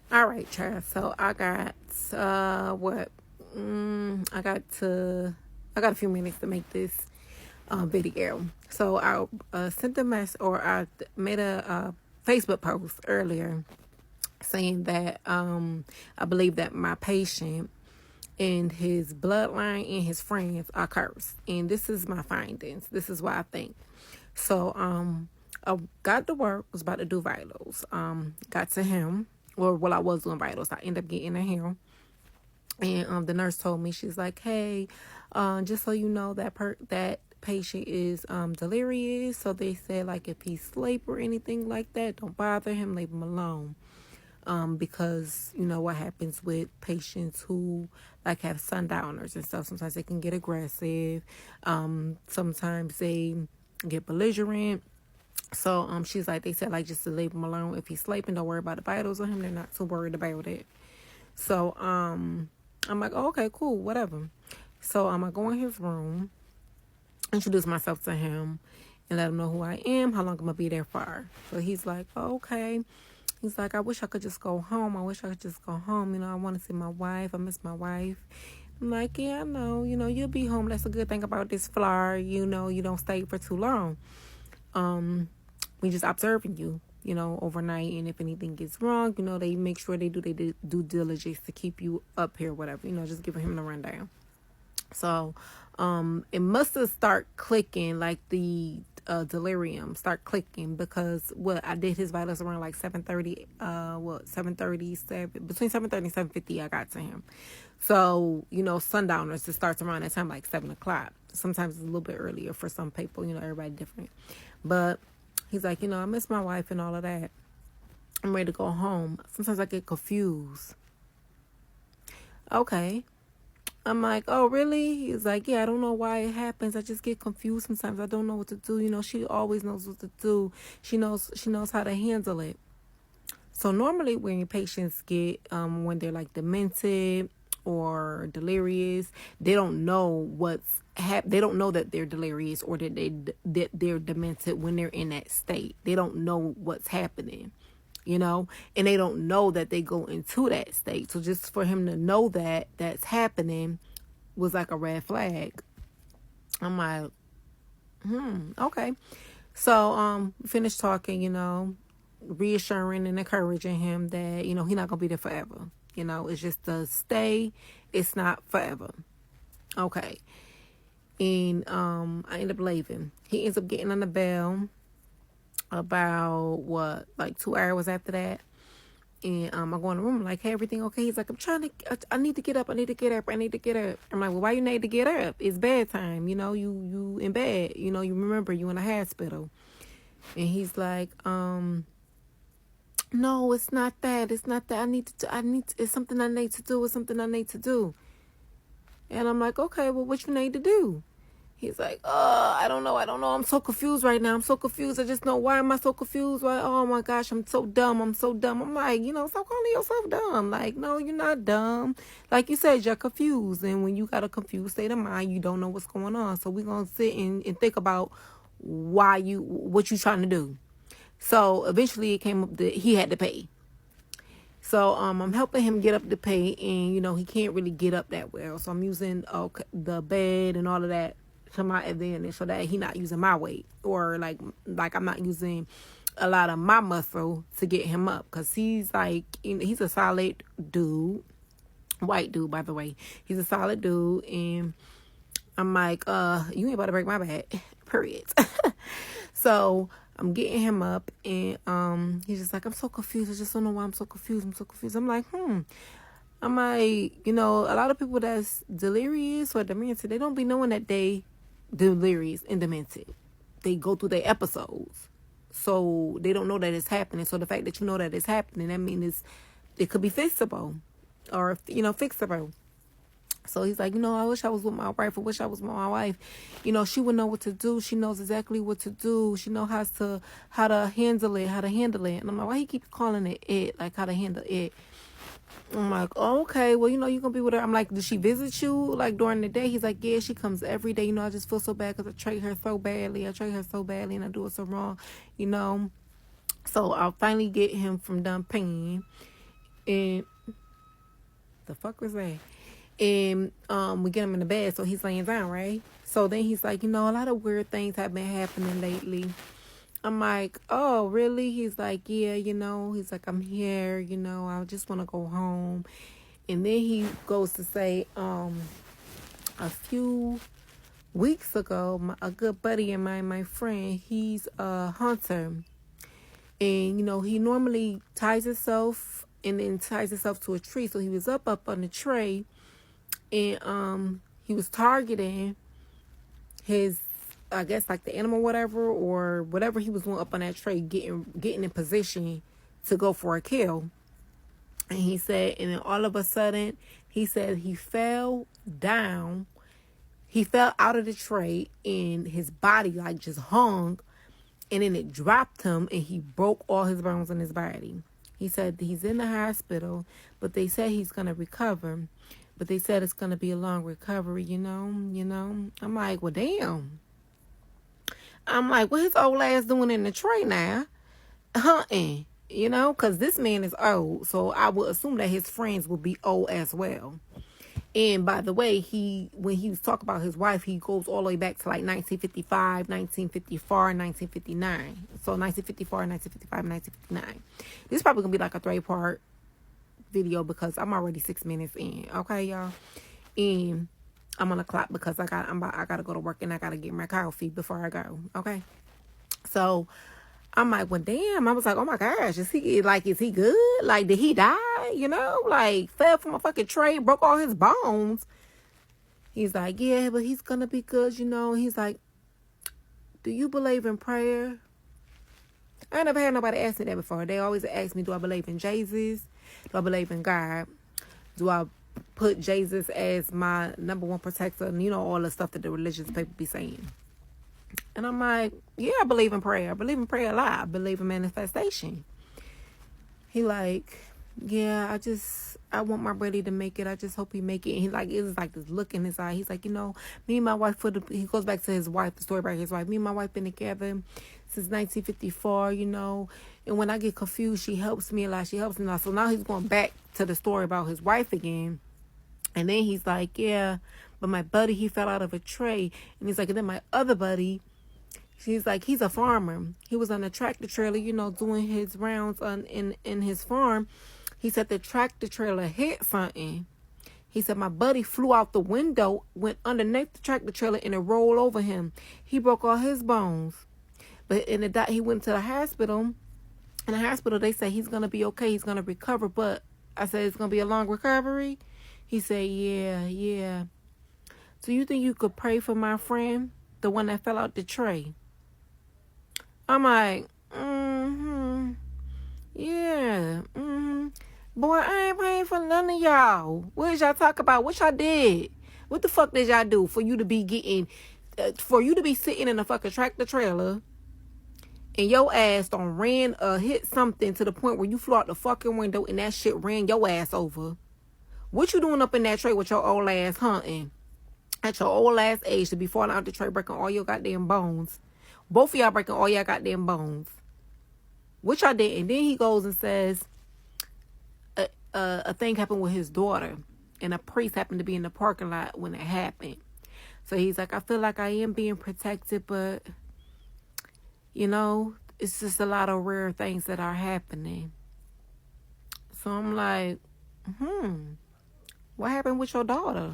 All right, child. So I got what? I got a few minutes to make this video. So I sent a mess, or I made a Facebook post earlier saying that I believe that my patient and his bloodline and his friends are cursed, and this is my findings. This is what I think. So I got to work, was about to do vitals. Got to him, or well, I was doing vitals. I ended up getting to him, and the nurse told me, she's like, "Hey, just so you know, that patient is delirious. So they said, like, if he's asleep or anything like that, don't bother him, leave him alone." Because you know what happens with patients who like have sundowners and stuff. Sometimes they can get aggressive. Sometimes they get belligerent. So she's like, they said, like, just to leave him alone. If he's sleeping, don't worry about the vitals on him. They're not too worried about it. So I'm like, oh, okay, cool, whatever. So I go in his room, introduce myself to him, and let him know who I am, how long I'm gonna be there for. So he's like, oh, okay. He's like, I wish I could just go home. I wish I could just go home. You know, I want to see my wife. I miss my wife. I'm like, yeah, I know. You know, you'll be home. That's a good thing about this flyer. You know, you don't stay for too long. We just observing you, you know, overnight. And if anything gets wrong, you know, they make sure they do their due diligence to keep you up here, whatever. You know, just giving him the rundown. So it must have start clicking, like the delirium start clicking, because what I did his vitals around like 7:30, 7:37, between 7:30 and 7:50 I got to him. So, you know, sundowners, it starts around that time, like 7 o'clock. Sometimes it's a little bit earlier for some people, you know, everybody different. But he's like, you know, I miss my wife and all of that. I'm ready to go home. Sometimes I get confused. Okay. I'm like, oh, really? He's like, yeah, I don't know why it happens. I just get confused sometimes. I don't know what to do. You know, she always knows what to do. She knows how to handle it. So normally when your patients get, when they're like demented or delirious, they don't know they don't know that they're delirious or that they're demented when they're in that state. They don't know what's happening, you know, and they don't know that they go into that state. So just for him to know that that's happening was like a red flag. I'm like, okay. So we finished talking, you know, reassuring and encouraging him that, you know, he's not gonna be there forever. You know, it's just a stay. It's not forever. Okay. And I end up leaving. He ends up getting on the bell about what, like 2 hours after that. And I go in the room, like, hey, everything okay? He's like, I need to get up. I need to get up. I need to get up. I'm like, well, why you need to get up? It's bedtime. You know, you in bed. You know, you remember you in the hospital. And he's like, no, it's not that. It's not that. It's something I need to do. It's something I need to do. And I'm like, okay, well, what you need to do? He's like, I don't know. I'm so confused right now. I'm so confused. I just know, why am I so confused? Why? Oh my gosh, I'm so dumb. I'm like, you know, stop calling yourself dumb. Like, no, you're not dumb. Like you said, you're confused. And when you got a confused state of mind, you don't know what's going on. So we're going to sit and think about what you trying to do. So eventually it came up that he had to pay. So I'm helping him get up to pay, and you know, he can't really get up that well. So I'm using the bed and all of that to my advantage, so that he not using my weight, or like I'm not using a lot of my muscle to get him up, because he's like, you know, he's a solid dude, white dude, by the way. He's a solid dude, and I'm like, you ain't about to break my back, period. So I'm getting him up, and he's just like, I'm so confused. I just don't know why I'm so confused. I'm like, I'm like, you know, a lot of people that's delirious or demented, they don't be knowing that they delirious and demented. They go through their episodes, so they don't know that it's happening. So the fact that you know that it's happening, that means it could be fixable, or, you know, fixable. So he's like, you know, I wish I was with my wife. I wish I was with my wife. You know, she would know what to do. She knows exactly what to do. She knows how to handle it. And I'm like, why he keep calling it, like how to handle it? I'm like, oh, okay, well, you know, you're going to be with her. I'm like, does she visit you, like, during the day? He's like, yeah, she comes every day. You know, I just feel so bad because I treat her so badly. And I do it so wrong, you know. So I'll finally get him from done paying. And the fuck was that? And we get him in the bed, so he's laying down, right? So then he's like, a lot of weird things have been happening lately. I'm like, oh, really? He's like, yeah, he's like, I'm here, I just want to go home. And then he goes to say, a few weeks ago, a good buddy of mine, my friend, he's a hunter. And, he normally ties himself and then ties himself to a tree. So he was up on the tree, and he was targeting his, I guess, like the animal, or whatever he was doing up on that tree, getting in position to go for a kill. And he said, and then all of a sudden, he said he fell down. He fell out of the tray, and his body like just hung, and then it dropped him, and he broke all his bones in his body. He said he's in the hospital, but they said he's gonna recover. But they said it's gonna be a long recovery, I'm like, well, damn. I'm like, what his old ass doing in the tray now? Hunting, because this man is old. So I would assume that his friends will be old as well. And by the way, when he was talking about his wife, he goes all the way back to like 1955, 1954, and 1959. So 1954, 1955, 1959. This is probably going to be like a 3-part video because I'm already 6 minutes in. Okay, y'all? And I'm on the clock because I got to go to work and I got to get my coffee before I go. Okay? So I'm like, well, damn. I was like, oh my gosh, is he good? Like, did he die? Like, fell from a fucking tray, broke all his bones. He's like, yeah, but he's gonna be good, He's like, do you believe in prayer? I never had nobody ask me that before. They always ask me, do I believe in Jesus? Do I believe in God? Do I put Jesus as my number one protector? And all the stuff that the religious people be saying. And I'm like, yeah, I believe in prayer. I believe in prayer a lot. I believe in manifestation. He like, yeah, I want my buddy to make it. I just hope he make it. And he like, it was like this look in his eye. He's like, me and my wife, he goes back to his wife, the story about his wife. Me and my wife been together since 1954, and when I get confused, she helps me a lot. So now he's going back to the story about his wife again. And then he's like, yeah, but my buddy, he fell out of a tray. And he's like, and then my other buddy, she's like, he's a farmer. He was on a tractor trailer, doing his rounds in his farm. He said the tractor trailer hit something. He said my buddy flew out the window, went underneath the tractor trailer, and it rolled over him. He broke all his bones. But he went to the hospital. In the hospital, they say he's going to be okay. He's going to recover. But I said, it's going to be a long recovery? He said, yeah. So you think you could pray for my friend, the one that fell out the tray? I'm like, yeah, Boy, I ain't praying for none of y'all. What did y'all talk about? What y'all did? What the fuck did y'all do for you to be sitting in a fucking tractor trailer and your ass done hit something to the point where you flew out the fucking window and that shit ran your ass over? What you doing up in that tray with your old ass hunting? At your old ass age to be falling out the tray, breaking all your goddamn bones. Both of y'all breaking all your goddamn bones. What y'all did? And then he goes and says a thing happened with his daughter. And a priest happened to be in the parking lot when it happened. So he's like, I feel like I am being protected, but, it's just a lot of rare things that are happening. So I'm like, what happened with your daughter?